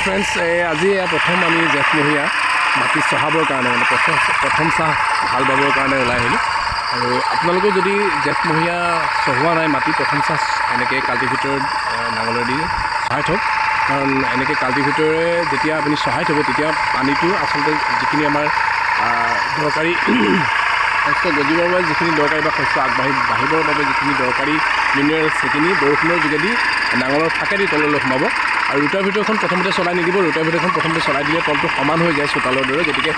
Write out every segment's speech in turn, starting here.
Friends আজি প্ৰথম আমি জেঠমহীয়া মাটি চহাবৰ কাৰণে মানে প্ৰথম চাহ হাল বাবৰ কাৰণে ওলাই আহিলোঁ। আৰু আপোনালোকেও যদি জেঠমহীয়া চহোৱা নাই মাটি প্ৰথম চাহ এনেকৈ কাল্টিভেটৰ নাঙলেদি চহাই থওক, কাৰণ এনেকৈ কাল্টিভেটৰে যেতিয়া আপুনি চহাই থ'ব তেতিয়া পানীটো আচলতে যিখিনি আমাৰ দৰকাৰী শস্য গজিবৰ বাবে যিখিনি দৰকাৰী বা শস্য বাঢ়িবৰ বাবে যিখিনি দৰকাৰী মিনাৰেলছ সেইখিনি বৰষুণৰ যোগেদি নাঙলৰ ফাকেদি তললৈ সোমাব। আৰু ৰোটাভেটৰখন প্ৰথমতে চলাই নিদিব, ৰোটাভেটৰখন প্ৰথমতে চলাই দিলে তলটো সমান হৈ যায় চোতালৰ দৰে, গতিকে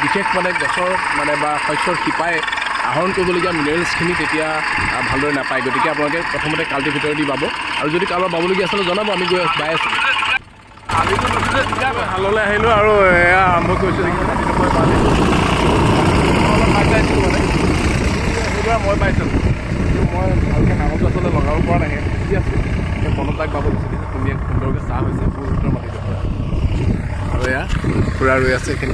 বিশেষ মানে গছৰ মানে বা শস্যৰ শিপাই আহৰণ কৰিবলগীয়া মিনাৰেলছখিনি তেতিয়া ভালদৰে নাপায়। গতিকে আপোনালোকে প্ৰথমতে কাল্টিভেটৰ দি বাব, আৰু যদি কাৰোবাৰ বাবলগীয়া আছিলে জনাব, আমি বাই আছোঁ। আলিটো নদীতে তেতিয়া হাললৈ আহিলোঁ আৰু এয়া আৰম্ভ কৰিছোঁ নেকি মাটিটো মই পালোঁ অলপ পাই যাইছিলোঁ মানে সেইবাৰ মই পাইছিলোঁ, কিন্তু মই ভালকৈ নাঙলটো আচলতে লগাব পৰা নাই, বুজি আছোঁ সেই মনত তাক বাব দিছোঁ। ধুনীয়া সুন্দৰকৈ চাহ হৈছে বহুতৰ মাটিটো পৰা, আৰু এয়া খুৰা ৰৈ আছে এইখিনি।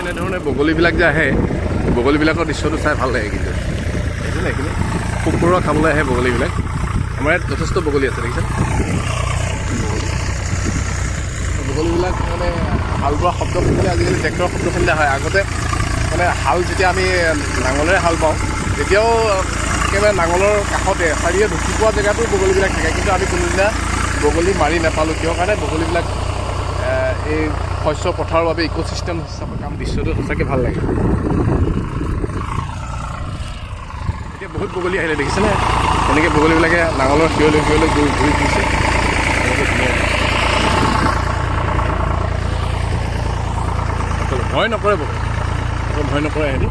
এনেধৰণে বগলীবিলাক যে আহে, বগলীবিলাকৰ দৃশ্যটো চাই ভাল লাগে, কিন্তু দেখিছেনে এইখিনি পোক পৰুৱা খাবলৈ আহে বগলীবিলাক। আমাৰ ইয়াত যথেষ্ট বগলী আছে, দেখিছে বগলীবিলাক মানে হাল বোৱা শব্দ শুনিলে আজিকালি ট্ৰেক্টৰৰ শব্দ শুনিলে হয়। আগতে মানে হাল যেতিয়া আমি নাঙলেৰে হাল বাওঁ তেতিয়াও একেবাৰে নাঙলৰ কাষতে চাৰিয়ে ঢুকি পোৱা জেগাতো বগলীবিলাক থাকে, কিন্তু আমি কোনোদিনা বগলী মাৰি নাপালোঁ। কিয় কাৰণে বগলীবিলাক এই শস্য পথাৰৰ বাবে ইক'চিষ্টেম হিচাপে কাম, দৃশ্যটো সঁচাকৈ ভাল লাগে। এতিয়া বহুত বগলী আহিলে, দেখিছেনে এনেকৈ বগলীবিলাকে নাঙলৰ শিৰলৈ ঘূৰি ফুৰিছে। ভয় নকৰে বগলী, ভয় নকৰে সিহঁতি।